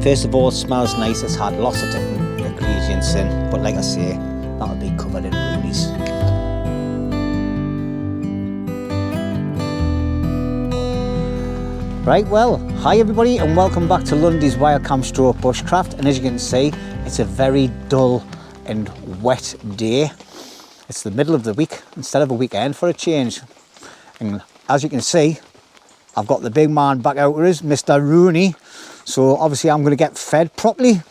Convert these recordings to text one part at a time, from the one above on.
First of all, it smells nice. It's had lots of different ingredients in, but like I say, that'll be covered in Roney's. Right, well, hi everybody and welcome back to LUNDY'S Wildcamp Stroke Bushcraft. And as you can see, it's a very dull and wet day. It's the middle of the week instead of a weekend for a change. And as you can see, I've got the big man back out with us, Mr. Roney. So obviously I'm going to get fed properly.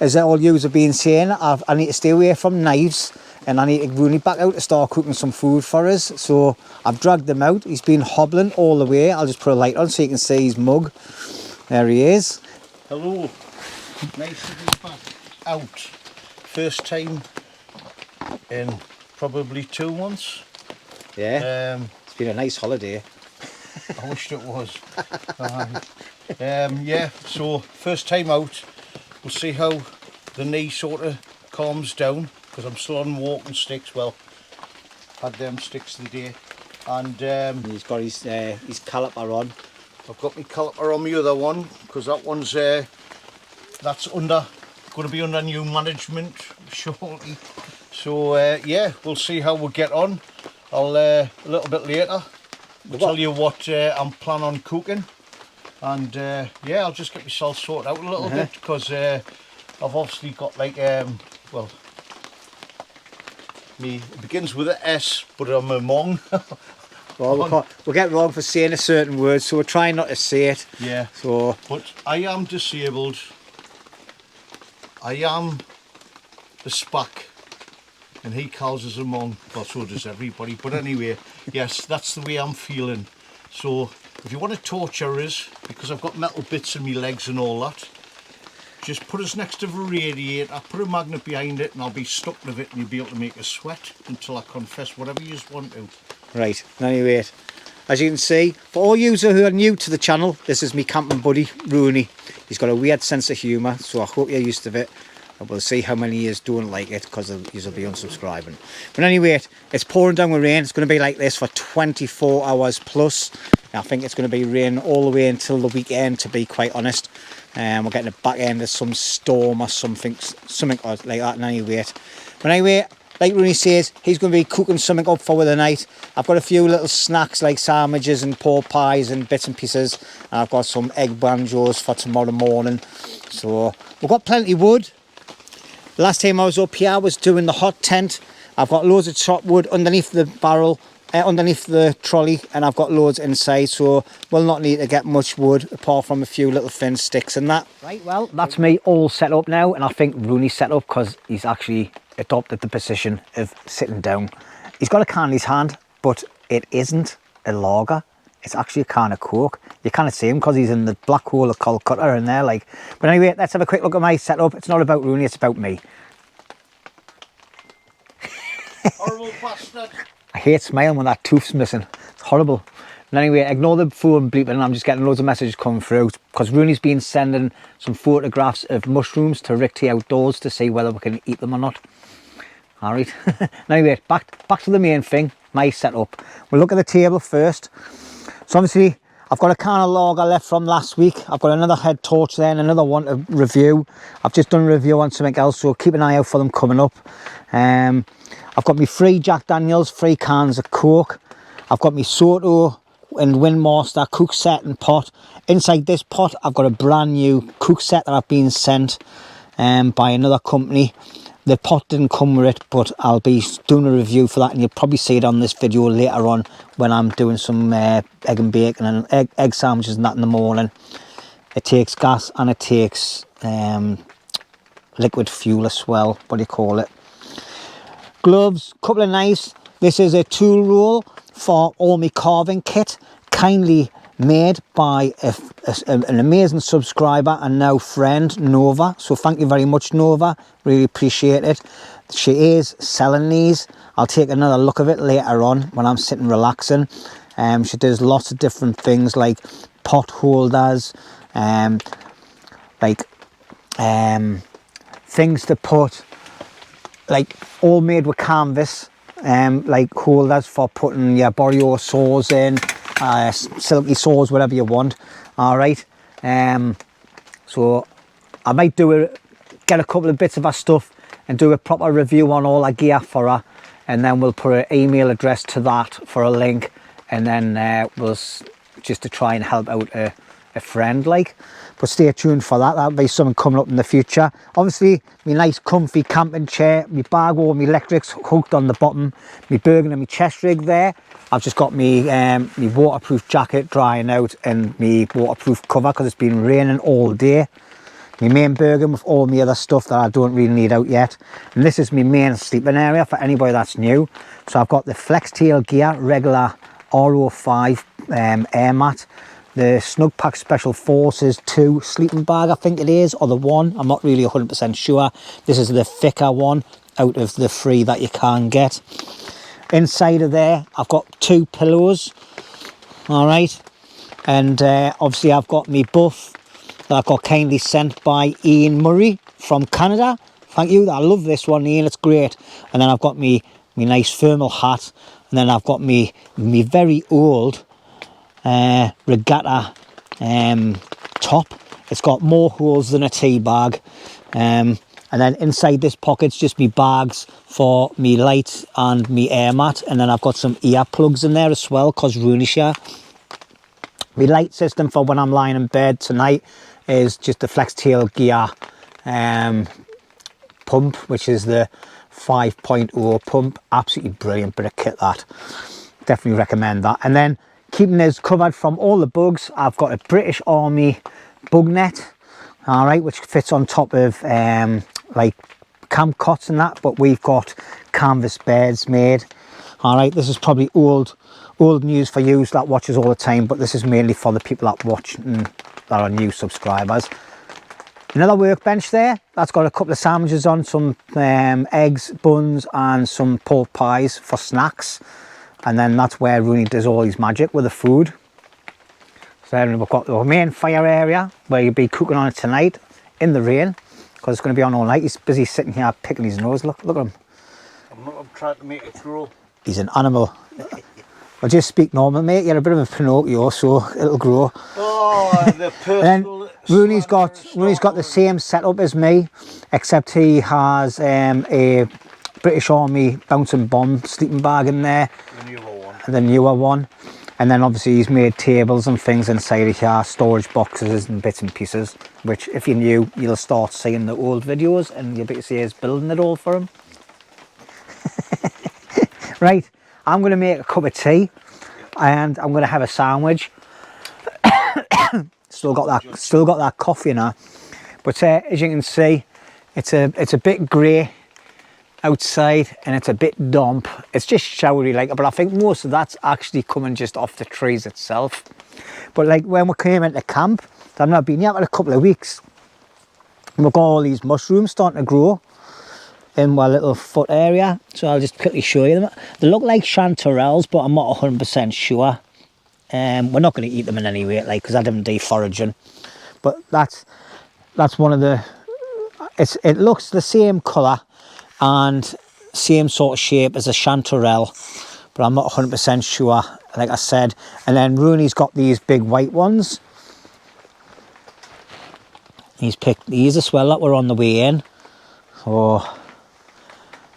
As all yous have been saying, I need to stay away from knives. And I need to Roney back out to start cooking some food for us. So I've dragged him out. He's been hobbling all the way. I'll just put a light on so you can see his mug. There he is. Hello. Nice to be back out. First time in probably 2 months. Yeah. It's been a nice holiday. I wished it was. Yeah, so first time out. We'll see how the knee sort of calms down. Because I'm still on walking sticks. Well, had them sticks today, and he's got his caliper on. I've got my caliper on my other one because that one's that's going to be under new management shortly. So yeah, we'll see how we get on. I'll a little bit later we'll tell you what I'm planning on cooking, and yeah, I'll just get myself sorted out a little bit because I've obviously got like well. It begins with an S, but I'm a Hmong. Well, we'll get wrong for saying a certain word, so we're trying not to say it. Yeah. So, but I am disabled. I am the SPAC, and he calls us a Hmong. Well, so does everybody. But anyway, yes, that's the way I'm feeling. So, if you want to torture us, because I've got metal bits in my legs and all that, just put us next to the radiator, put a magnet behind it, and I'll be stuck with it, and you'll be able to make a sweat until I confess whatever you want to. Right, anyway, as you can see, for all you who are new to the channel, this is me camping buddy, Roney. He's got a weird sense of humour, so I hope you're used to it. And we'll see how many years don't like it, because you'll be unsubscribing. But anyway, it's pouring down with rain. It's going to be like this for 24 hours plus. I think it's going to be rain all the way until the weekend, to be quite honest. We're getting the back end of some storm or something like that. Anyway, but anyway, like Roney says, he's going to be cooking something up for the night. I've got a few little snacks like sandwiches and pork pies and bits and pieces. And I've got some egg banjos for tomorrow morning. So we've got plenty of wood. Last time I was up here, I was doing the hot tent. I've got loads of chopped wood underneath the barrel. Underneath the trolley, and I've got loads inside, so we'll not need to get much wood apart from a few little thin sticks and that. Right, well, that's me all set up now, and I think Roney's set up because he's actually adopted the position of sitting down. He's got a can in his hand, but it isn't a lager. It's actually a can of Coke. You can't see him because he's in the black hole of Calcutta in there, like. But anyway, let's have a quick look at my setup. It's not about Roney, it's about me. Horrible bastard. I hate smiling when that tooth's missing. It's horrible. And anyway, ignore the phone bleeping. I'm just getting loads of messages coming through because Roney's been sending some photographs of mushrooms to Rick T Outdoors to see whether we can eat them or not. All right. Anyway, back to the main thing, my setup. We'll look at the table first. So obviously, I've got a can of lager left from last week. I've got another head torch there and another one to review. I've just done a review on something else, so keep an eye out for them coming up. I've got my 3 Jack Daniels, 3 cans of Coke. I've got my Soto and Windmaster cook set and pot. Inside this pot, I've got a brand new cook set that I've been sent by another company. The pot didn't come with it, but I'll be doing a review for that, and you'll probably see it on this video later on when I'm doing some egg and bacon and egg sandwiches and that in the morning. It takes gas and it takes liquid fuel as well, what do you call it. Gloves, couple of knives. This is a tool roll for all my carving kit, kindly made by an amazing subscriber and now friend, Nova. So thank you very much, Nova. Really appreciate it. She is selling these. I'll take another look at it later on when I'm sitting relaxing. She does lots of different things like pot holders, things to put, like all made with canvas, like holders for putting your Borio saws in, silky saws, whatever you want. All right, so I might get a couple of bits of her stuff and do a proper review on all her gear for her, and then we'll put an email address to that for a link, and then we'll just to try and help out a friend like. But stay tuned for that. That'll be something coming up in the future. Obviously, my nice comfy camping chair, my bag over my electrics hooked on the bottom, my Bergen and my chest rig there. I've just got my waterproof jacket drying out and my waterproof cover because it's been raining all day. My main Bergen with all my other stuff that I don't really need out yet. And this is my main sleeping area for anybody that's new. So I've got the Flextailgear regular RO5 air mat, the Snug Pack Special Forces 2 sleeping bag, I think it is, or the 1, I'm not really 100% sure. This is the thicker one out of the 3 that you can get. Inside of there, I've got 2 pillows, all right, and obviously I've got my buff that I got kindly sent by Ian Murray from Canada. Thank you, I love this one, Ian, it's great. And then I've got me nice thermal hat, and then I've got me very old regatta top. It's got more holes than a tea bag, and then inside this pocket's just me bags for me lights and me air mat, and then I've got some ear plugs in there as well because Roney share. My light system for when I'm lying in bed tonight is just the Flextailgear pump, which is the 5.0 pump. Absolutely brilliant bit of kit that. Definitely recommend that. And then keeping this covered from all the bugs, I've got a British Army bug net, all right, which fits on top of like camp cots and that, but we've got canvas beds made. All right, this is probably old news for you that watches all the time, but this is mainly for the people that watch and that are new subscribers. Another workbench there, that's got a couple of sandwiches on, some eggs, buns and some pork pies for snacks. And then that's where Roney does all his magic with the food. So then we've got the main fire area where you'll be cooking on it tonight in the rain, because it's going to be on all night. He's busy sitting here picking his nose. Look at him. I'm trying to make it grow. He's an animal. Well, just speak normal, mate. You're a bit of a Pinocchio, so it'll grow. Oh, the personal. And Roney's got the same setup as me, except he has a British Army bouncing bomb sleeping bag in there. The newer one. The newer one. And then obviously he's made tables and things inside of here, storage boxes and bits and pieces, which if you're new, you'll start seeing the old videos and you'll be able to see us building it all for him. Right, I'm going to make a cup of tea and I'm going to have a sandwich. still got that coffee now, but as you can see, it's a bit grey outside and it's a bit damp. It's just showery like, but I think most of that's actually coming just off the trees itself. But like when we came into camp, I've not been here for a couple of weeks, and we've got all these mushrooms starting to grow in my little foot area, so I'll just quickly show you them. They look like chanterelles, but I'm not 100% sure. We're not going to eat them in any way, like, because I didn't do foraging. But that's one of the. It looks the same colour and same sort of shape as a chanterelle, but I'm not 100% sure, like I said. And then Roney's got these big white ones. He's picked these as well that were on the way in. So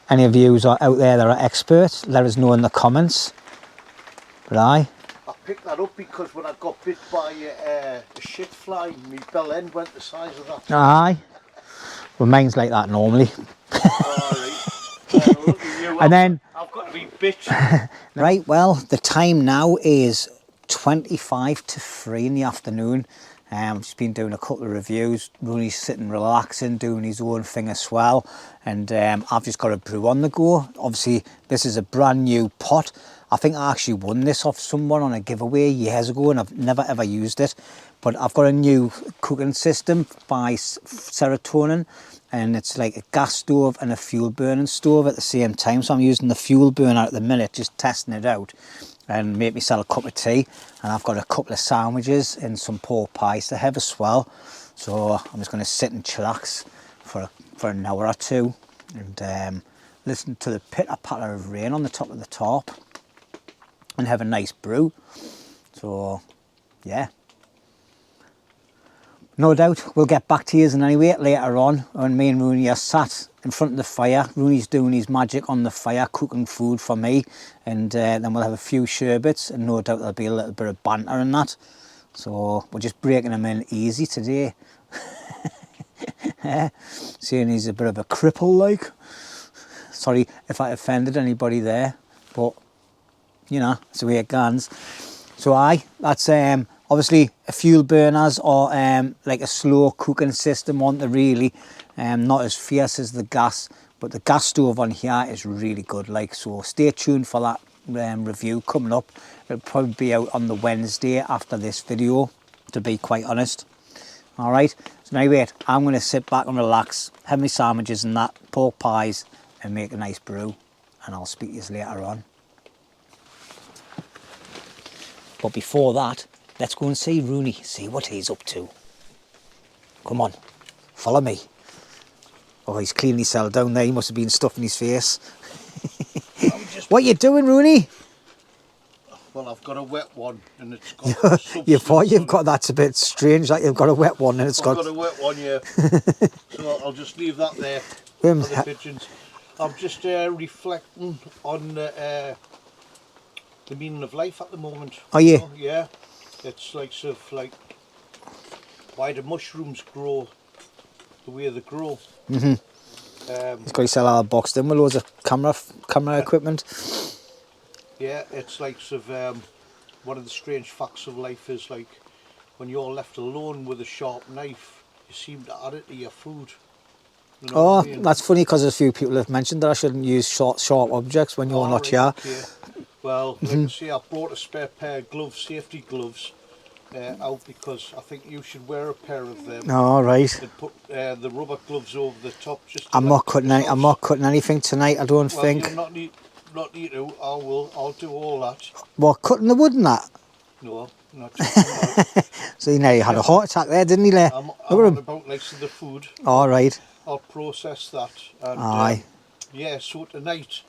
any of you are out there that are experts, let us know in the comments. But I picked that up because when I got bit by a shit fly, my bell end went the size of that. Aye. Well, mine's like that normally. And then I've got to be bitch. Right, well, the time now is 25 to 3 in the afternoon. I've just been doing a couple of reviews. Roney's sitting relaxing, doing his own thing as well. And I've just got a brew on the go. Obviously, this is a brand new pot. I think I actually won this off someone on a giveaway years ago, and I've never ever used it. But I've got a new cooking system by Serotonin, and it's like a gas stove and a fuel burning stove at the same time. So I'm using the fuel burner at the minute, just testing it out, and make myself a cup of tea. And I've got a couple of sandwiches and some pork pies to have as well. So I'm just going to sit and chillax for an hour or two and listen to the pitter-patter of rain on the top of the tarp and have a nice brew. So yeah, No doubt we'll get back to you in anyway later on when me and Rooney are sat in front of the fire. Rooney's doing his magic on the fire, cooking food for me, and then we'll have a few sherbets, and no doubt there'll be a little bit of banter in that. So we're just breaking him in easy today. Seeing he's a bit of a cripple like. Sorry if I offended anybody there, but you know, it's the way it goes. So that's obviously a fuel burners or like a slow cooking system, aren't they really? Not as fierce as the gas, but the gas stove on here is really good. Like, so stay tuned for that review coming up. It'll probably be out on the Wednesday after this video, to be quite honest. All right. So anyway, I'm going to sit back and relax, have my sandwiches and that, pork pies, and make a nice brew. And I'll speak to you later on. But before that, let's go and see Rooney, see what he's up to. Come on, follow me. Oh, he's cleanly settled down there. He must have been stuffing his face. What are you doing, Rooney? Well, I've got a wet one and it's got you've got, that's a bit strange, that you've got a wet one and I've got a wet one, yeah. So I'll just leave that there for the pigeons. I'm just reflecting on the meaning of life at the moment. Are you? know? Yeah. It's like sort of like why do mushrooms grow the way they grow. He's got to sell our boxed in with loads of camera equipment. Yeah, it's like sort of one of the strange facts of life is like when you're left alone with a sharp knife, you seem to add it to your food. You know what I mean? That's funny because a few people have mentioned that I shouldn't use sharp objects when you're not here. Okay. Well, like I say, I brought a spare pair of gloves, safety gloves, out because I think you should wear a pair of them. All right. And put the rubber gloves over the top. Just. I'm not cutting anything tonight. I don't think. You're not need to. I'll do all that. What, cutting the wood and that? No, not doing that. So you know, he had a heart attack there, didn't he? There. I'm on about like the food. All right. I'll process that. And, aye. Yeah. So tonight,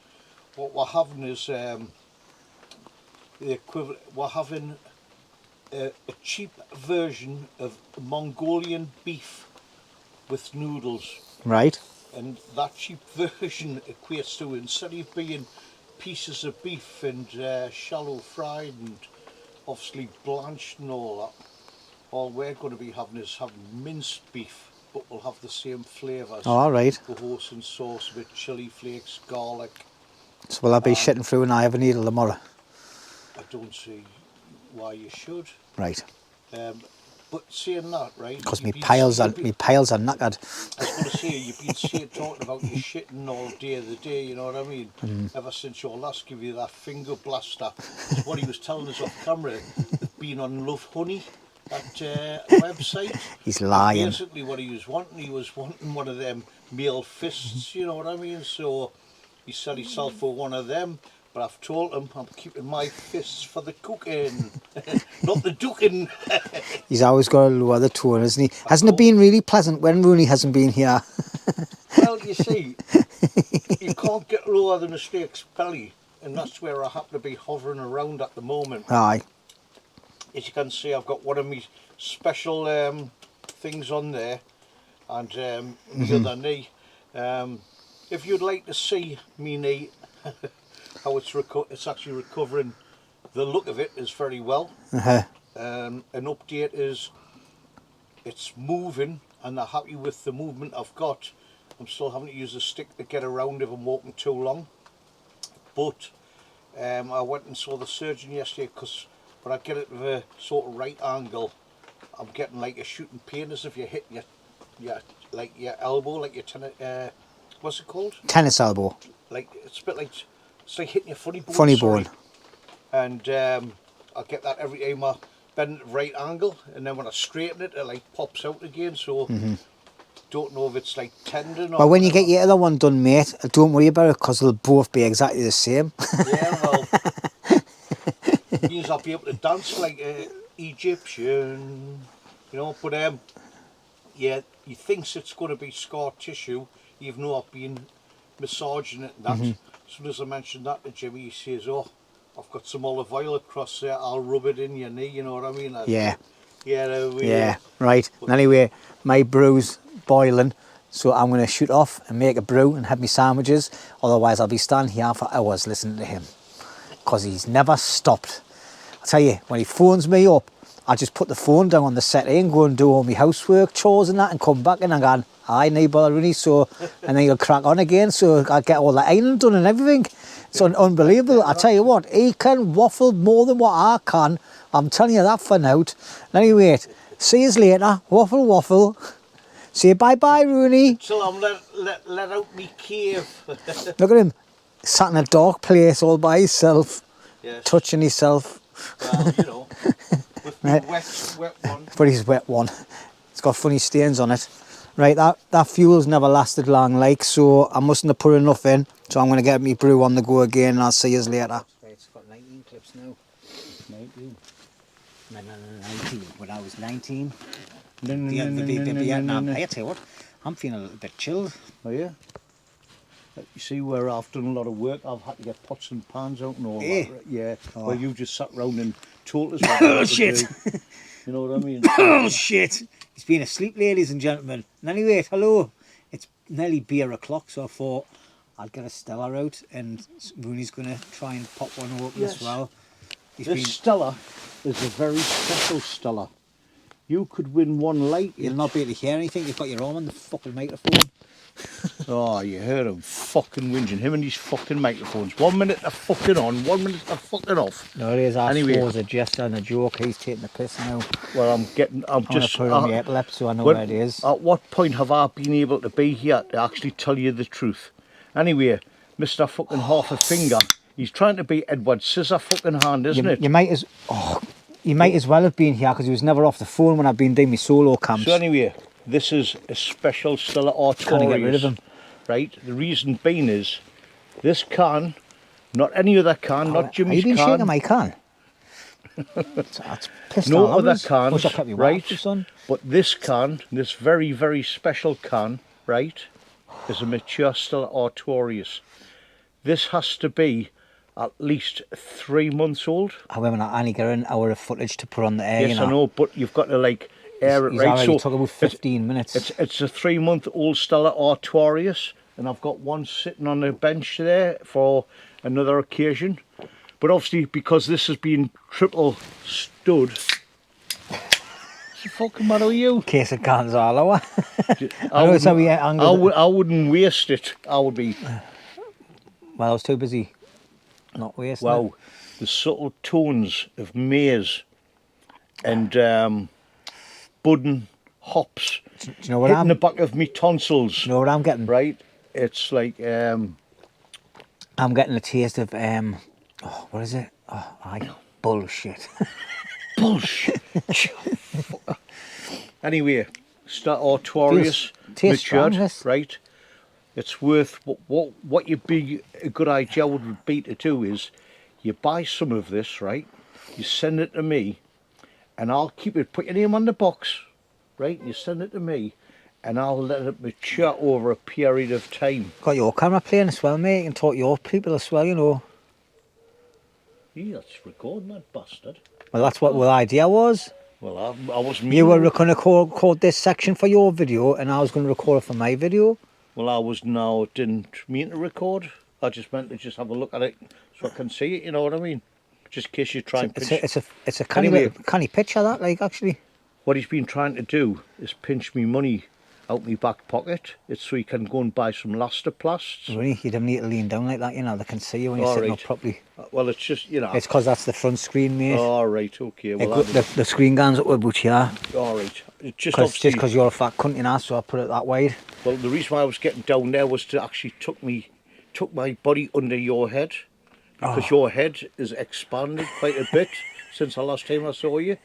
what we're having is the equivalent. We're having a cheap version of Mongolian beef with noodles. Right. And that cheap version equates to, instead of being pieces of beef and shallow fried and obviously blanched and all that, all we're going to be having is minced beef, but we'll have the same flavours. All right. The hoisin sauce with chilli flakes, garlic. So will I be shitting through an eye of a needle tomorrow? I don't see why you should. Right. But saying that, right? Because my piles are knackered. I was going to say, you've been talking about your shitting all day of the day, you know what I mean? Ever since your last give you that finger blaster. It's what he was telling us off camera. They've been on Love Honey, that website. He's lying. Basically what he was wanting one of them male fists, you know what I mean? So he set himself for one of them. But I've told him I'm keeping my fists for the cooking, not the ducking. He's always got to lower the tone, hasn't he? Hasn't it been really pleasant when Rooney hasn't been here? Well, you see, you can't get lower than a snake's belly, and that's where I happen to be hovering around at the moment. Aye. As you can see, I've got one of my special things on there, and the other knee. If you'd like to see me knee, how it's actually recovering, the look of it is very well. An update is it's moving and they're happy with the movement I've got. I'm still having to use a stick to get around if I'm walking too long. But I went and saw the surgeon yesterday because when I get it at a sort of right angle, I'm getting like a shooting pain as if you hit your elbow, like your tennis, what's it called? Tennis elbow. Like it's a bit like. It's like hitting your funny bone. Funny bone. And I get that every time I bend at the right angle, and then when I straighten it, it like pops out again. So don't know if it's like tendon or. Well, when you get your other one done, mate, don't worry about it because they'll both be exactly the same. Yeah, well, means I'll be able to dance like an Egyptian, you know. But yeah, he thinks it's going to be scar tissue, even though I've been massaging it and that. As soon as I mentioned that to Jimmy, he says, "Oh, I've got some olive oil across there. I'll rub it in your knee." You know what I mean? Yeah. Yeah, right. And anyway, my brew's boiling, so I'm going to shoot off and make a brew and have me sandwiches. Otherwise, I'll be standing here for hours listening to him, because he's never stopped. I tell you, when he phones me up, I just put the phone down on the settee and go and do all my housework, chores and that, and come back and I'm going, I need bother Rooney, so, and then he'll crack on again, so I get all the ironing done and everything. It's unbelievable. I tell you what, he can waffle more than what I can. I'm telling you that for now. Anyway, see you later. Waffle, waffle. Say bye-bye, Rooney. Till I'm let out me cave. Look at him, sat in a dark place all by himself, Yes. touching himself. Well, you know, with the wet one. But he's wet one. It's got funny stains on it. Right, that fuel's never lasted long, like, so I mustn't have put enough in. So I'm going to get me brew on the go again and I'll see you later. Right, it's got 19 clips now. 19. No, 19. When I was 19. I tell you what, I'm feeling a little bit chilled. Oh yeah? You see where I've done a lot of work, I've had to get pots and pans out and all that. Yeah. Oh. Well, you just sat round and told us what Oh shit! You know what I mean? Oh shit! He's been asleep, ladies and gentlemen. And anyway, hello. It's nearly beer o'clock, so I thought I'll get a Stella out and Rooney's going to try and pop one open as well. This Stella is a very special Stella. You could win one light. You'll not be able to hear anything. You've got your arm on the fucking microphone. Oh, you heard him fucking whinging. Him and his fucking microphones. 1 minute they're fucking on, 1 minute they're fucking off. No, it is. I Anyway. suppose a gesture and a joke. He's taking the piss now. Well, I'm just put it on the epilepsy so I know where it is. At what point have I been able to be here to actually tell you the truth? Anyway, Mr. fucking half a finger, he's trying to be Edward Scissor fucking hand, isn't it? You might as well have been here because he was never off the phone when I've been doing my solo camps. So anyway, this is a special Stella Artorius. Can't get rid of him. Right? The reason being is, this can, not any other can, not Jimmy's can. Are you been shaking my can? That's pissed No on other cans, Wish I kept you right? water, son. But this can, this very, very special can, right, is a mature Stella Artorius. This has to be at least 3 months old. However, I only get an hour of footage to put on the air. Yes, you know. I know, but you've got to like air it He's right. already So took about 15 minutes. It's a 3-month-old Stella Artorius, and I've got one sitting on the bench there for another occasion. But obviously, because this has been triple stood, what's the fucking matter with you? Case of cans all over. I wouldn't waste it. I would be. Well, I was too busy not wasting it. Wow, the subtle tones of maize and budding hops Do you know what hitting the back of me tonsils. Do you know what I'm getting? Right, it's like I'm getting a taste of oh, what is it? Oh, bullshit. bullshit. Anyway, Stella Artorius matured, right? It's worth what you'd be a good idea would be to do is you buy some of this, right? You send it to me, and I'll keep it. Put your name on the box, right? You send it to me, and I'll let it mature over a period of time. Got your camera playing as well, mate. You can talk to your people as well, you know. Yeah, that's recording that bastard. Well, that's what the idea was. Well, I wasn't. You were going to record this section for your video, and I was going to record it for my video. Well, didn't mean to record. I just meant to just have a look at it so I can see it. You know what I mean? Just in case you try and pinch. It's a canny picture that, like, actually. What he's been trying to do is pinch me money out my back pocket. It's so he can go and buy some Lasterplasts. Really? You don't need to lean down like that, you know. They can see you when you're sitting up properly. Well, it's just, you know. It's because that's the front screen, mate. All right, okay. Well, the screen goes up about here. All right. It's just because you're a fat cunt, you know, so I put it that wide. Well, the reason why I was getting down there was to actually took my body under your head, because your head is expanded quite a bit since the last time I saw you.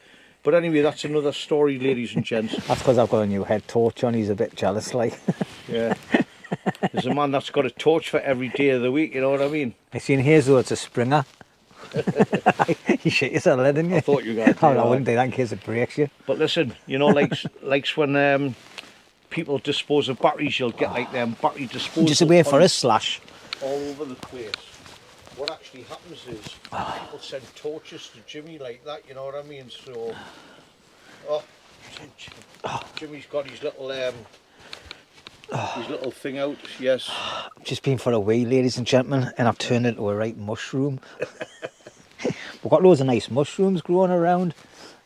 But anyway, that's another story, ladies and gents. That's because I've got a new head torch on. He's a bit jealous, like. Yeah. There's a man that's got a torch for every day of the week, you know what I mean? I seen here, though, it's a Springer. You shit yourself, didn't you? I thought you were going to do I wouldn't do that in case it breaks you. But listen, you know, like when people dispose of batteries, you'll get like them battery disposal. Just away for a slash. All over the place. What actually happens is people send torches to Jimmy like that, you know what I mean? So Oh, Jimmy's got his little thing out. Yes. I've just been for a wee, ladies and gentlemen, and I've turned into a right mushroom. We've got loads of nice mushrooms growing around.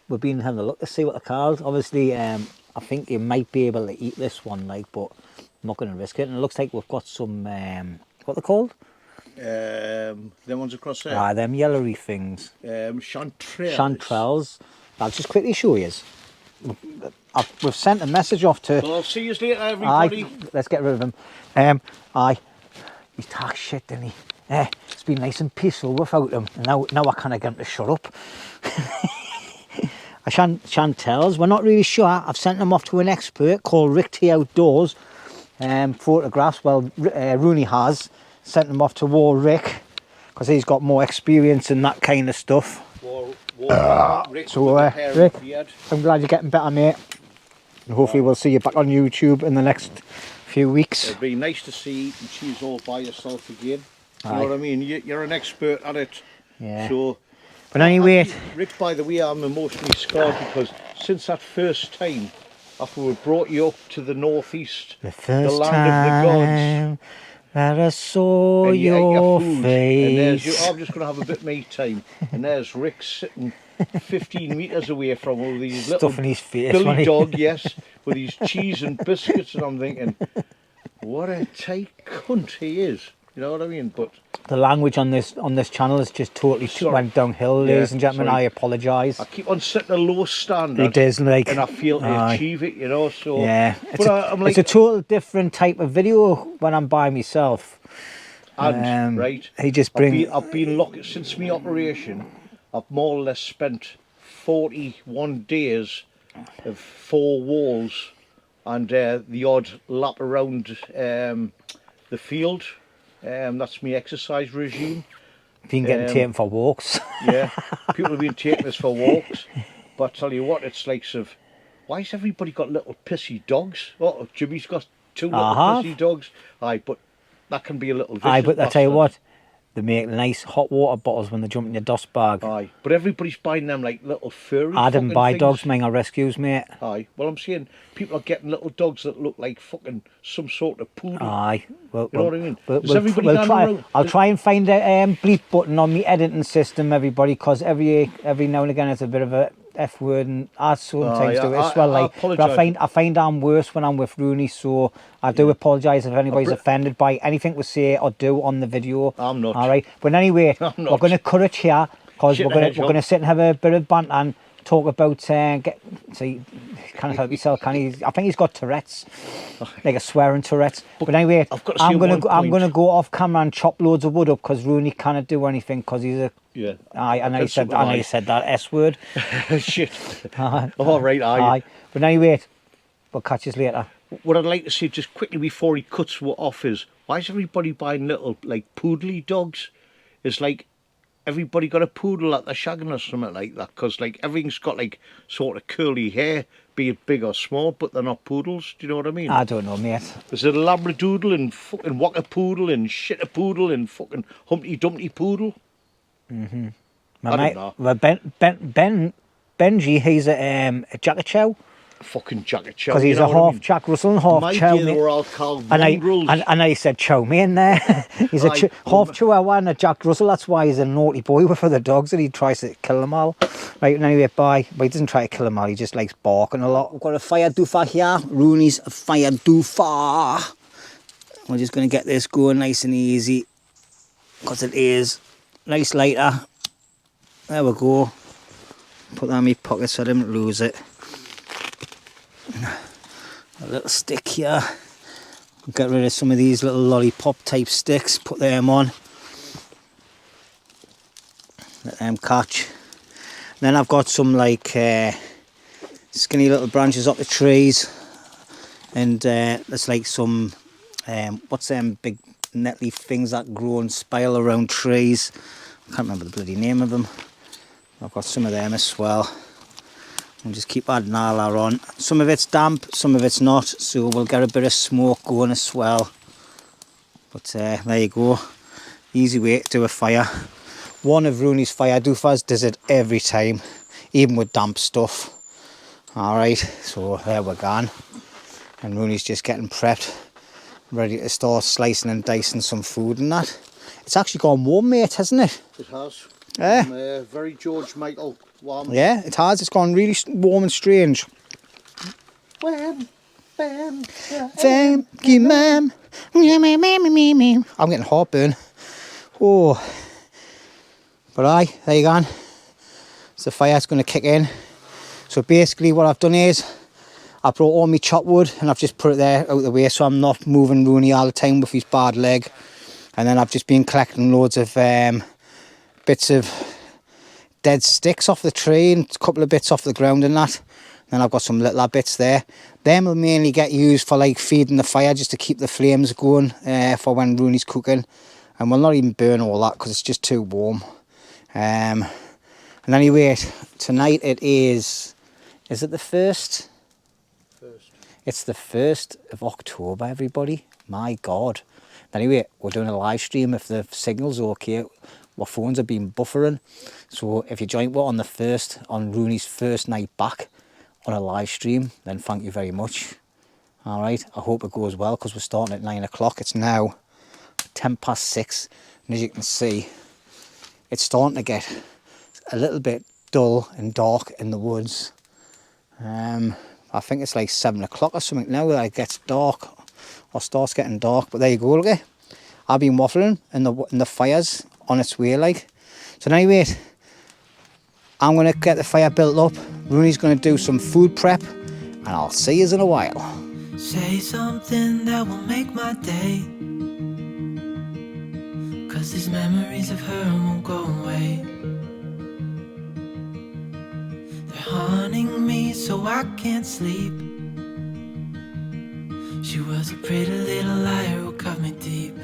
We've been having a look to see what they're called. Obviously, I think you might be able to eat this one, like, but I'm not going to risk it. And it looks like we've got some, what they're called? Them ones across there. Ah, them yellowy things. Chanterelles. Chanterelles. I'll just quickly show you. We've sent a message off to... Well, I'll see you later, everybody. Let's get rid of him. He talks shit, didn't he? It's been nice and peaceful without him. Now I kind of get him to shut up. Chanterelles, we're not really sure. I've sent them off to an expert called Rick T Outdoors. Photographs, well, Roney has sent them off to War Rick because he's got more experience in that kind of stuff. Rick, so Rick, I'm glad you're getting better, mate, and hopefully we'll see you back on YouTube in the next few weeks. It'd be nice to see you and she's all by yourself again. You know what I mean? You're an expert at it. Yeah. So, but anyway, Rick, by the way, I'm emotionally scarred because since that first time after we brought you up to the northeast, the land of the gods, that I saw your face. And I'm just going to have a bit of me time. And there's Rick sitting 15 metres away from all these little stuff in his face, Billy dog, yes, with his cheese and biscuits. And I'm thinking, what a tight cunt he is. You know what I mean? But the language on this channel is just totally went downhill, ladies and gentlemen. I apologise. I keep on setting a low standard. It is, like, and I feel to achieve it, you know. So yeah, I'm like, it's a total different type of video when I'm by myself. And right, he just brings. I've been locked since my operation. I've more or less spent 41 days of 4 walls and the odd lap around the field. That's my exercise regime. Been getting taken for walks. Yeah, people have been taking us for walks. But I tell you what, it's like, why has everybody got little pissy dogs? Oh, Jimmy's got 2 little pissy dogs. Aye, but that can be a little vicious. Aye, but I tell you what, they make nice hot water bottles when they jump in your dust bag. Aye, but everybody's buying them like little furry. I didn't buy things. dogs, mine are rescues, mate. Aye, well, I'm saying people are getting little dogs that look like fucking some sort of poodle. Aye, well, you know what I mean? I'll try and find a bleep button on the editing system, everybody, because every now and again it's a bit of a F word, and I sometimes do it as well. Like, but I find I'm worse when I'm with Roney, so I do apologise if anybody's offended by anything we say or do on the video. I'm not. All right, but anyway, we're going to cut it here because we're going to sit and have a bit of banter and talk about so he can't help himself, can he? I think he's got Tourette's, like a swearing Tourette's. But anyway, I'm gonna go off camera and chop loads of wood up because Roney can't do anything because he's a I know you said that S word. Shit. All right. Aye. But anyway, we'll catch you later. What I'd like to say just quickly before he cuts what off is, why is everybody buying little like poodly dogs? It's like everybody got a poodle at the shagging or something like that, because like everything's got like sort of curly hair, be it big or small, but they're not poodles. Do you know what I mean? I don't know, mate. There's a labradoodle and fucking wackapoodle and shit-a-poodle and fucking Humpty-Dumpty poodle. Mm-hmm. I don't know. Well, Benji, he's a Jack Chow. Fucking Jack Chow. Because he's a half Jack Russell and half Chow. They were all called mongrels. And I said Chow man there. He's a half Chihuahua and a Jack Russell. That's why he's a naughty boy for the dogs, and he tries to kill them all. Right, and anyway, bye. But he doesn't try to kill them all, he just likes barking a lot. We've got a fire doofer here. Roney's a fire doofer. We're just going to get this going nice and easy, because it is nice lighter. There we go. Put that in my pocket so I didn't lose it. A little stick here. Get rid of some of these little lollipop type sticks, put them on. Let them catch. Then I've got some like skinny little branches up the trees, and there's like some what's them big net leaf things that grow and spiral around trees. I can't remember the bloody name of them. I've got some of them as well. We'll just keep adding all that on. Some of it's damp, some of it's not, so we'll get a bit of smoke going as well. But there you go. Easy way to do a fire. One of Roney's fire doofers does it every time, even with damp stuff. Alright, so there we're gone. And Roney's just getting prepped, ready to start slicing and dicing some food and that. It's actually gone warm, mate, hasn't it? It has. Yeah. Very George Michael warm. Yeah, it has. It's gone really warm and strange. Wham, bam, Thank you, ma'am. I'm getting heartburn. Oh. But aye, there you go. So the fire's going to kick in. So basically what I've done is I brought all my chopped wood and I've just put it there out of the way so I'm not moving Roney all the time with his bad leg. And then I've just been collecting loads of bits of dead sticks off the tree and a couple of bits off the ground and that. Then I've got some little bits there. Them will mainly get used for like feeding the fire, just to keep the flames going for when Roney's cooking. And we'll not even burn all that because it's just too warm. And anyway, tonight it is it the 1st? It's the 1st of October, everybody. My God. Anyway, we're doing a live stream if the signal's okay. Our phones have been buffering. So if you join us on the 1st, on Roney's first night back on a live stream, then thank you very much. All right, I hope it goes well because we're starting at 9 o'clock. It's now 6:10. And as you can see, it's starting to get a little bit dull and dark in the woods. I think it's like 7 o'clock or something now that it gets dark or starts getting dark. But there you go, look at. I've been waffling and the fire's on its way like. So anyway, I'm going to get the fire built up. Roney's going to do some food prep and I'll see you in a while. Say something that will make my day, 'cause these memories of her won't go away. They're haunting me so I can't sleep. She was a pretty little liar who cut me deep,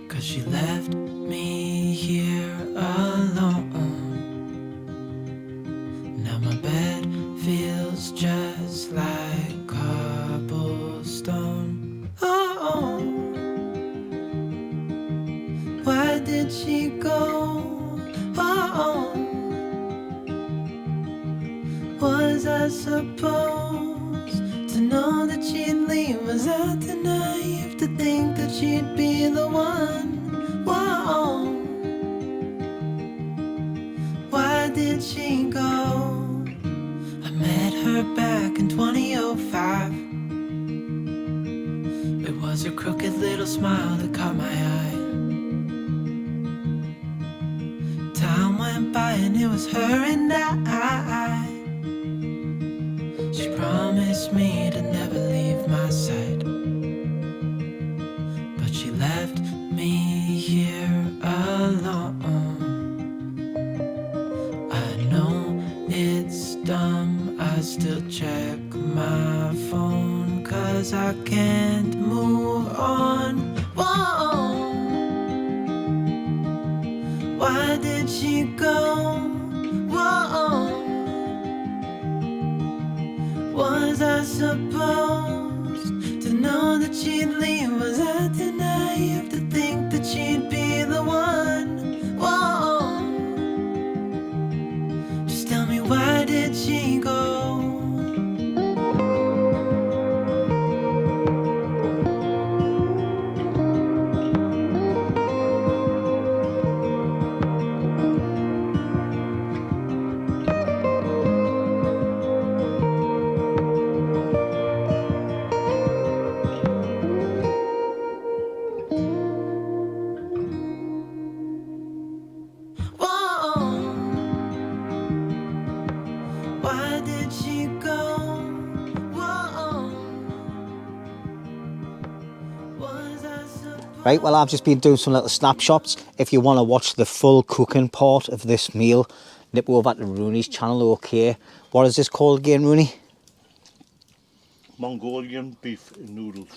'cause she left me here alone. Now my bed feels just like cobblestone. Oh, why did she go? Oh, was I supposed to know that she'd leave? Was I too naive to think that she'd be the one? Whoa, why did she go? I met her back in 2005. It was her crooked little smile that caught my eye. Time went by and it was her and I. She promised me to never leave my side, but she left me here alone. I know it's dumb, I still check my phone, 'cause I can't move on. Whoa, why did she go? Whoa, was I supposed to know that she'd leave? Was I too naive to think that she'd be the one? Whoa, just tell me, why did she go? Right, well, I've just been doing some little snapshots. If you want to watch the full cooking part of this meal, nip over to Roney's channel, okay? What is this called again, Roney? Mongolian beef and noodles.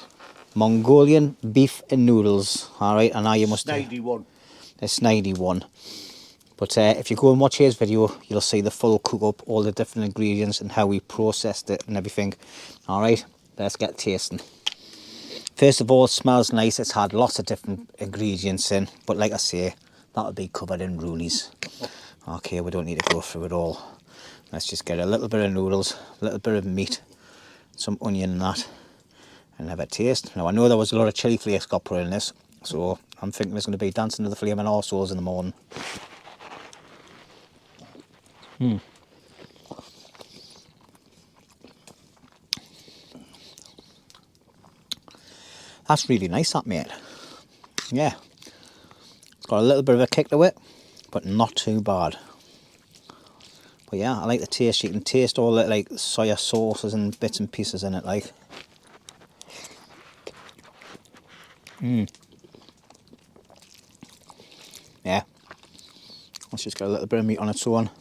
Mongolian beef and noodles. All right, and now you must... Snidey one. A snidey one. But if you go and watch his video, you'll see the full cook up, all the different ingredients and how we processed it and everything. All right, let's get tasting. First of all, it smells nice. It's had lots of different ingredients in, but like I say, that'll be covered in Roney's. Okay, we don't need to go through it all. Let's just get a little bit of noodles, a little bit of meat, some onion and that, and have a taste. Now I know there was a lot of chilli flakes got put in this, so I'm thinking it's going to be dancing to the flaming arseholes in the morning. That's really nice, that, mate. Yeah. It's got a little bit of a kick to it, but not too bad. But yeah, I like the taste. You can taste all the like soya sauces and bits and pieces in it, like. Yeah. Let's just get a little bit of meat on its own.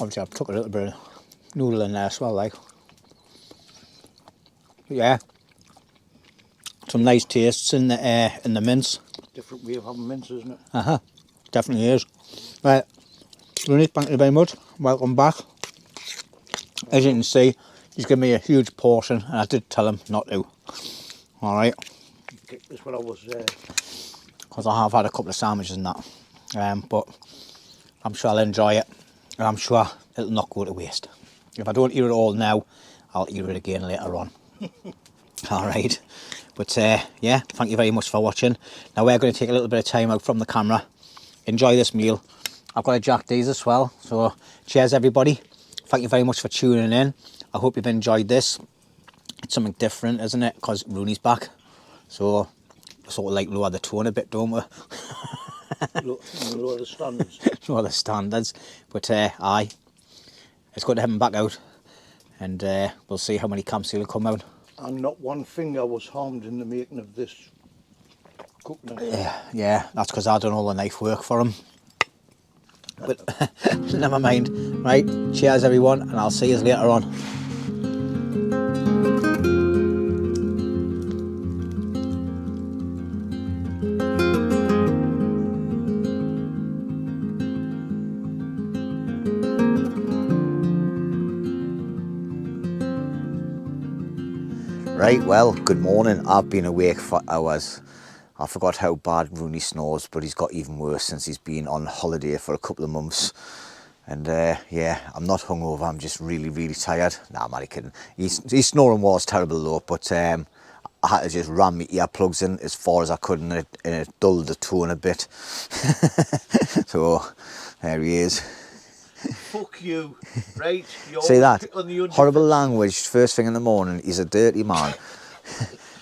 Obviously, I've took a little bit of noodle in there as well, like. But yeah. Some nice tastes in the mince. Different way of having mince, isn't it? Definitely is. Right, Roney, thank you very much. Welcome back. As you can see, he's given me a huge portion, and I did tell him not to. All right. That's what I was. Because I have had a couple of sandwiches and that, but I'm sure I'll enjoy it, and I'm sure it'll not go to waste. If I don't eat it all now, I'll eat it again later on. All right. But yeah, thank you very much for watching. Now we're going to take a little bit of time out from the camera, enjoy this meal. I've got a Jack D's as well, so cheers everybody. Thank you very much for tuning in. I hope you've enjoyed this. It's something different, isn't it? Because Roney's back, so sort of like lower the tone a bit, don't we? Lower the standards. Lower the standards. But aye, it's good to have him back out, and we'll see how many camps he'll come out. And not one finger was harmed in the making of this cook knife. Yeah, that's because I done all the knife work for him. But never mind. Right, cheers everyone, and I'll see you later on. Right, well, good morning. I've been awake for hours. I forgot how bad Roney snores, but he's got even worse since he's been on holiday for a couple of months. And yeah, I'm not hungover, I'm just really, really tired. Nah, I'm only kidding. His snoring was terrible though, but I had to just ram my earplugs in as far as I could, and it dulled the tone a bit. So, there he is. Fuck you, right? You're See that? on Horrible language, first thing in the morning. He's a dirty man.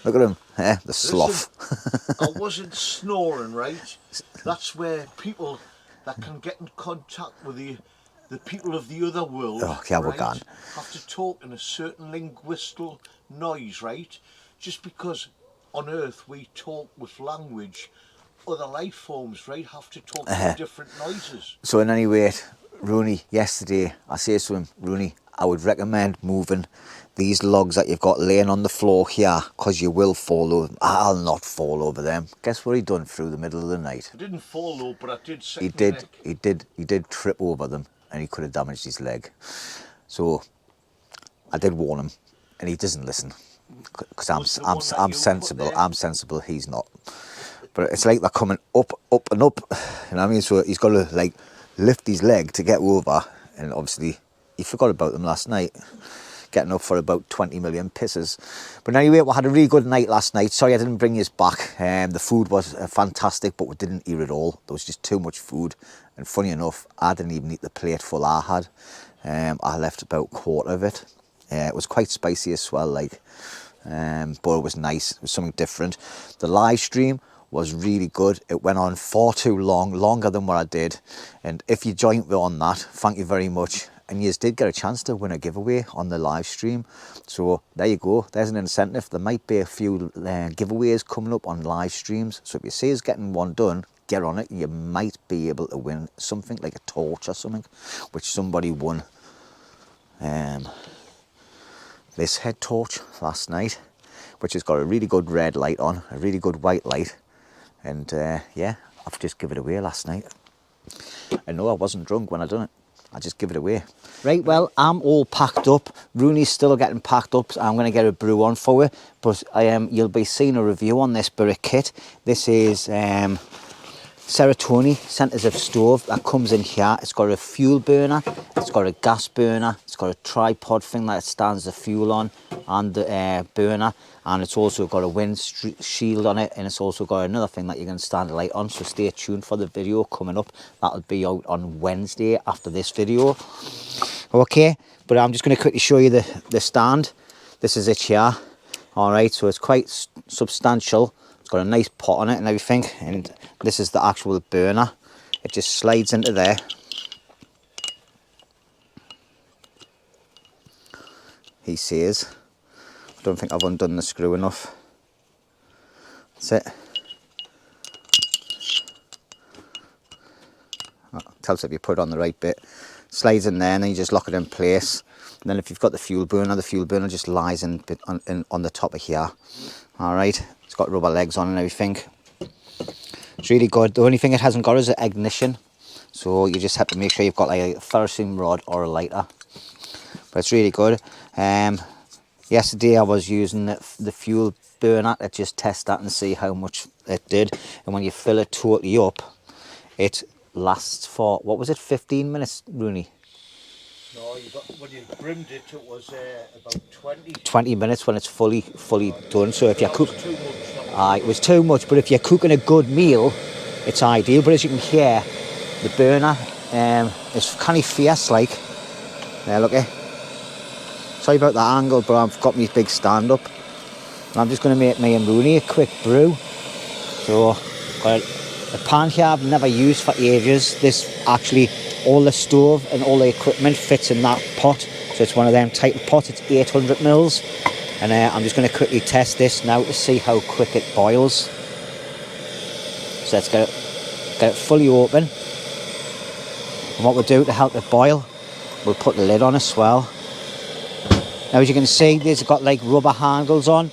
Look at him, the sloth. Listen, I wasn't snoring, right? That's where people that can get in contact with the people of the other world, right, have to talk in a certain linguistic noise, right? Just because on Earth we talk with language, other life forms, right, have to talk in different noises. So in any way, Roney, yesterday, I said to him, Roney, I would recommend moving these logs that you've got laying on the floor here, because you will fall over them. I'll not fall over them. Guess what he done through the middle of the night? I didn't fall over, but I did set He did trip over them, and he could have damaged his leg. So I did warn him, and he doesn't listen, because I'm sensible. I'm sensible. He's not. But it's like they're coming up, up and up. You know what I mean? So he's got to like lift his leg to get over, and obviously he forgot about them last night, getting up for about 20 million pisses. But anyway, we had a really good night last night. Sorry I didn't bring you back. The food was fantastic, but we didn't eat it all. There was just too much food, and funny enough, I didn't even eat the plate full I had. I left about a quarter of it. It was quite spicy as well, like, but it was nice. It was something different. The live stream was really good. It went on far too long, longer than what I did. And if you joined me on that, thank you very much. And you did get a chance to win a giveaway on the live stream. So there you go. There's an incentive. There might be a few giveaways coming up on live streams. So if you see us getting one done, get on it. You might be able to win something like a torch or something, which somebody won. This head torch last night, which has got a really good red light on, a really good white light. And yeah, I've just given it away last night. And no, I wasn't drunk when I done it. I just give it away. Right, well, I'm all packed up. Roney's still getting packed up, so I'm going to get a brew on for you. But you'll be seeing a review on this bit of kit. This is Serotonin sent us a stove that comes in here. It's got a fuel burner, it's got a gas burner, it's got a tripod thing that stands the fuel on and the burner, and it's also got a wind shield on it, and it's also got another thing that you can stand a light on. So stay tuned for the video coming up. That'll be out on Wednesday after this video. Okay, but I'm just going to quickly show you the stand. This is it here. All right, so it's quite substantial. It's got a nice pot on it and everything, and this is the actual burner. It just slides into there. He says. I don't think I've undone the screw enough. That's it. Oh, tells if you put it on the right bit. Slides in there, and then you just lock it in place. And then if you've got the fuel burner just lies on the top of here. All right, it's got rubber legs on and everything. It's really good. The only thing it hasn't got is an ignition, so you just have to make sure you've got like a ferrocene rod or a lighter. But it's really good. Yesterday I was using the fuel burner to just test that and see how much it did. And when you fill it totally up, it lasts for, what was it, 15 minutes, Roney? No, when you brimmed it, it was about 20 minutes when it's fully done. So if you cook, it was too much. But if you're cooking a good meal, it's ideal. But as you can hear, the burner is kind of fierce, like. There, look here. Sorry about that angle, but I've got my big stand up. And I'm just going to make me and Roney a quick brew. So got a pan here I've never used for ages. This actually, all the stove and all the equipment fits in that pot. So it's one of them type of pots. It's 800 mils. And I'm just going to quickly test this now to see how quick it boils. So let's get it fully open. And what we'll do to help it boil, we'll put the lid on as well. Now as you can see, these have got like rubber handles on.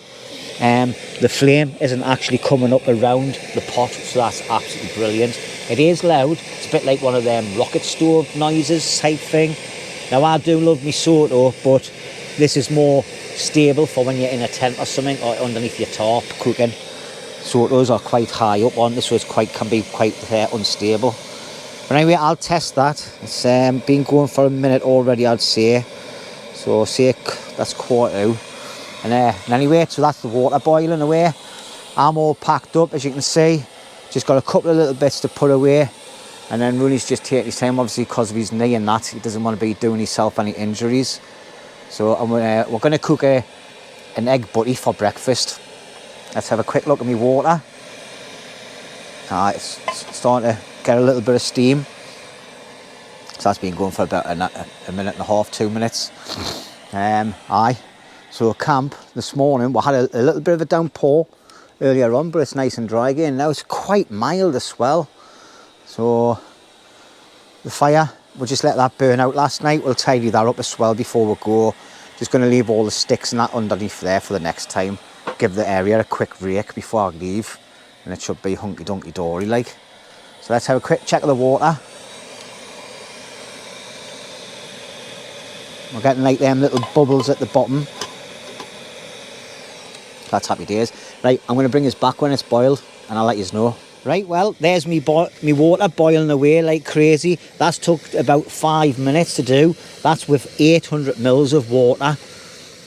The flame isn't actually coming up around the pot, so that's absolutely brilliant. It is loud. It's a bit like one of them rocket stove noises type thing. Now I do love my Soto, but this is more stable for when you're in a tent or something, or underneath your tarp cooking. Sotos are quite high up on this, so it's can be quite unstable. But anyway, I'll test that. It's been going for a minute already, I'd say. So say that's 1/4. And anyway, so that's the water boiling away. I'm all packed up, as you can see. Just got a couple of little bits to put away. And then Roney's just taking his time, obviously because of his knee and that. He doesn't want to be doing himself any injuries. So we're going to cook an egg butty for breakfast. Let's have a quick look at my water. It's starting to get a little bit of steam. So that's been going for about a minute and a half, 2 minutes. So camp this morning, we had a little bit of a downpour earlier on, but it's nice and dry again. Now it's quite mild as well. So the fire, we'll just let that burn out last night. We'll tidy that up as well before we go. Just going to leave all the sticks and that underneath there for the next time. Give the area a quick rake before I leave. And it should be hunky-dunky-dory like. So let's have a quick check of the water. We're getting like them little bubbles at the bottom. That's happy days. Right, I'm going to bring this back when it's boiled and I'll let you know. Right, well, there's me water boiling away like crazy. That's took about 5 minutes to do. That's with 800 mils of water.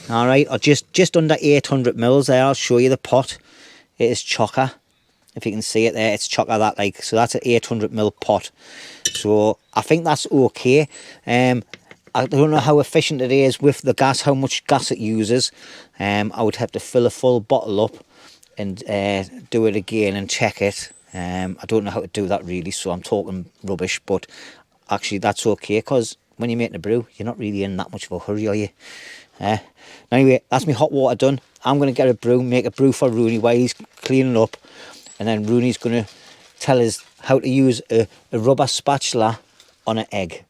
All right, or just under 800 mils there. I'll show you the pot. It is chocker. If you can see it there, it's chocker that like. So that's an 800 mil pot. So I think that's okay. I don't know how efficient it is with the gas, how much gas it uses. I would have to fill a full bottle up and do it again and check it. I don't know how to do that really, so I'm talking rubbish, but actually that's okay, because when you're making a brew, you're not really in that much of a hurry, are you? Anyway, that's my hot water done. I'm going to get a brew, make a brew for Roney while he's cleaning up, and then Roney's going to tell us how to use a rubber spatula on an egg.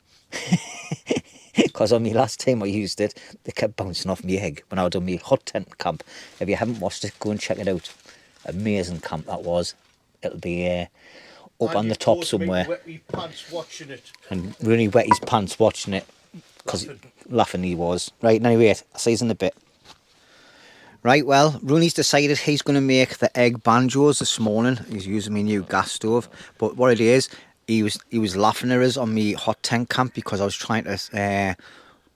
Because on me last time I used it, they kept bouncing off me egg when I was on my hot tent camp. If you haven't watched it, go and check it out. Amazing camp that was. It'll be up on the top somewhere. Wet me pants watching it. And Roney wet his pants watching it, because laughing he was. Right, anyway, I'll see you in a bit. Right, well, Rooney's decided he's going to make the egg banjos this morning. He's using my new gas stove. But what it is, he was laughing at us on me hot tent camp because I was trying to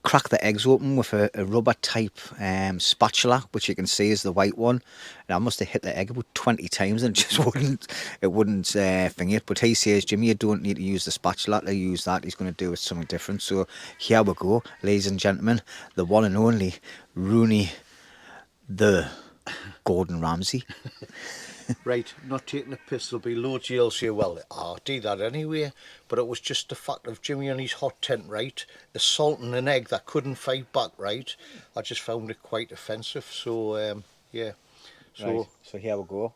crack the eggs open with a rubber type spatula, which you can see is the white one. And I must have hit the egg about 20 times and it just wouldn't thing it. But he says, Jimmy, you don't need to use the spatula to use that. He's going to do it something different. So here we go, ladies and gentlemen, the one and only Rooney the Gordon Ramsay. Right, not taking a piss, there'll be loads of else here. Well, I'll do that anyway, but it was just the fact of Jimmy and his hot tent, right, assaulting an egg that couldn't fight back, right. I just found it quite offensive, so yeah. So here we go.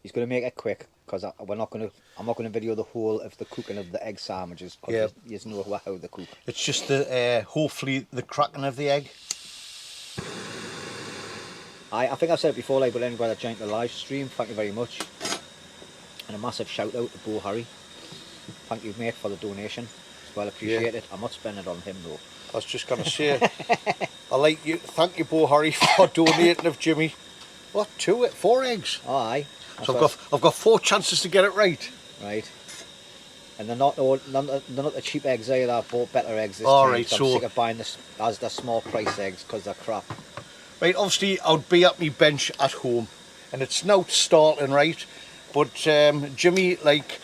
He's going to make it quick because I'm not going to video the whole of the cooking of the egg sandwiches because you know how they cook. It's just the hopefully the cracking of the egg. I think I've said it before, like, but anybody that joined the live stream, thank you very much. And a massive shout out to Bo Harry. Thank you, mate, for the donation. It's well appreciated. I'm not spending it on him though. I was just going to say, I like you. Thank you, Bo Harry, for donating of Jimmy. What, 4 eggs? Oh, aye. So I've got 4 chances to get it right. Right. And they're not the cheap eggs either. I bought better eggs this All time. right, so I'm sick of buying this as the small price eggs because they're crap. Right, obviously I'd be at my bench at home and it's now starting, right, but Jimmy, like,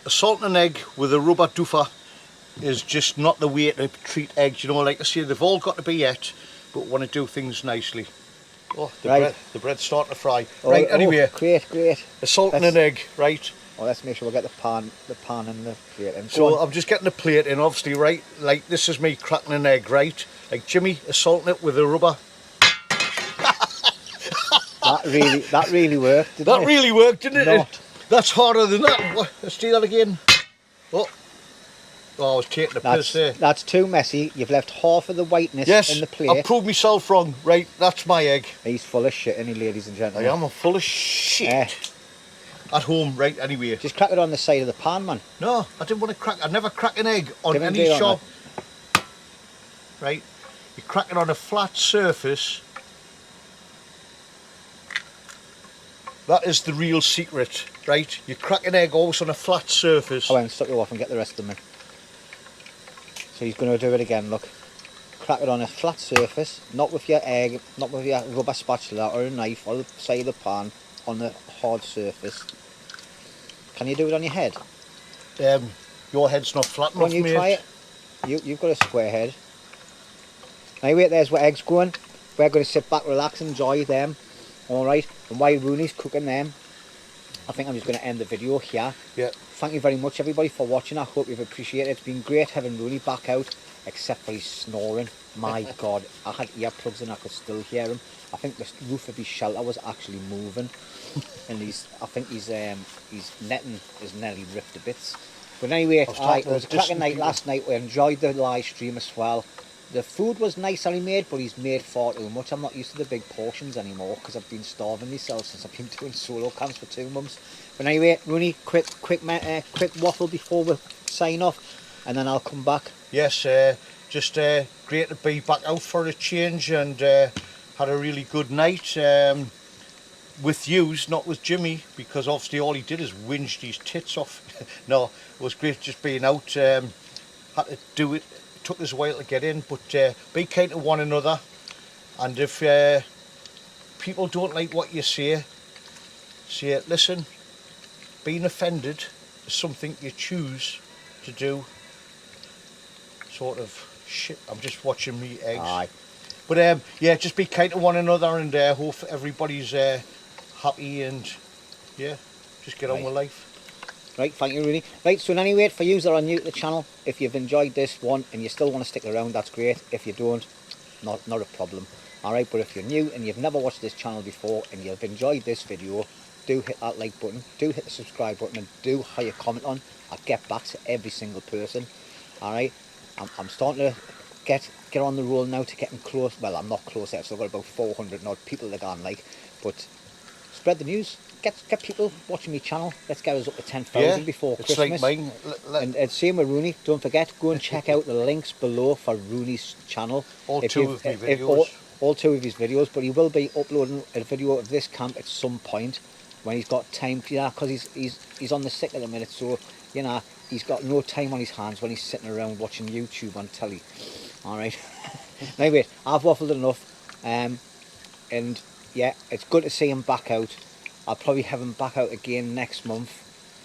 assaulting an egg with a rubber doofer is just not the way to treat eggs, you know. Like I say, they've all got to be et, but want to do things nicely. Oh, the bread's starting to fry. Oh, right, anyway, great. Assaulting an egg, right. Oh, let's make sure we get the pan and the plate in. So I'm just getting the plate in, obviously, right, like this is me cracking an egg, right, like Jimmy assaulting it with a rubber. That really worked, didn't it? That really worked, didn't it? Not. That's harder than that. Let's do that again. Oh, I was taking the piss there. That's too messy. You've left half of the whiteness in the plate. I've proved myself wrong. Right, that's my egg. He's full of shit, isn't he, ladies and gentlemen? I am full of shit. At home, right, anyway. Just crack it on the side of the pan, man. No, I didn't want to crack. I never crack an egg on any shop. Right, you crack it on a flat surface. That is the real secret, right? You crack an egg always on a flat surface. I won't stop you off and get the rest of them in. So he's going to do it again, look. Crack it on a flat surface, not with your egg, not with your rubber spatula or a knife or the side of the pan, on the hard surface. Can you do it on your head? Your head's not flat enough, When you mate. try it, you've got a square head. Now wait, there's where eggs going. We're going to sit back, relax, enjoy them. Alright, and while Rooney's cooking them, I think I'm just going to end the video here. Yeah. Thank you very much, everybody, for watching. I hope you've appreciated it. It's been great having Rooney back out, except for his snoring. My God, I had earplugs and I could still hear him. I think the roof of his shelter was actually moving, and I think his netting is nearly ripped to bits. But anyway, it was a cracking night last night. We enjoyed the live stream as well. The food was nice that he made, but he's made far too much. I'm not used to the big portions anymore because I've been starving myself since I've been doing solo camps for 2 months. But anyway, Rooney, quick waffle before we sign off, and then I'll come back. Yes, just great to be back out for a change, and had a really good night with yous, not with Jimmy, because obviously all he did is whinged his tits off. No, it was great just being out. Had to do it. Took us a while to get in, but be kind to one another, and if people don't like what you say, listen, being offended is something you choose to do. Sort of shit, I'm just watching me eggs. Aye. But yeah, just be kind to one another, and hope everybody's happy, and yeah, just get on with life. Right, thank you, Rooney. Right, so anyway, for you that are new to the channel, if you've enjoyed this one and you still want to stick around, that's great. If you don't, not a problem. Alright, but if you're new and you've never watched this channel before and you've enjoyed this video, do hit that like button, do hit the subscribe button, and do have your comment on. I'll get back to every single person. Alright, I'm starting to get on the roll now to getting close. Well, I'm not close yet, I've still got about 400 odd people that are like, but spread the news. Get people watching my channel. Let's get us up to 10,000 before it's Christmas. Like mine. And same with Rooney. Don't forget, go and check out the links below for Rooney's channel. All 2 of my videos. all 2 of his videos, but he will be uploading a video of this camp at some point when he's got time for that, because he's on the sick at the minute, so you know he's got no time on his hands when he's sitting around watching YouTube on telly. All right. Anyway, I've waffled enough, and yeah, it's good to see him back out. I'll probably have him back out again next month.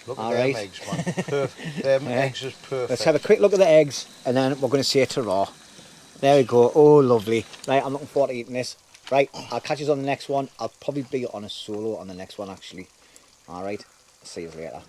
Look All at right. them eggs, man. Perfect. Them eggs is perfect. Let's have a quick look at the eggs, and then we're going to say ta-ra. There we go. Oh, lovely. Right, I'm looking forward to eating this. Right, I'll catch you on the next one. I'll probably be on a solo on the next one, actually. All right, see you later.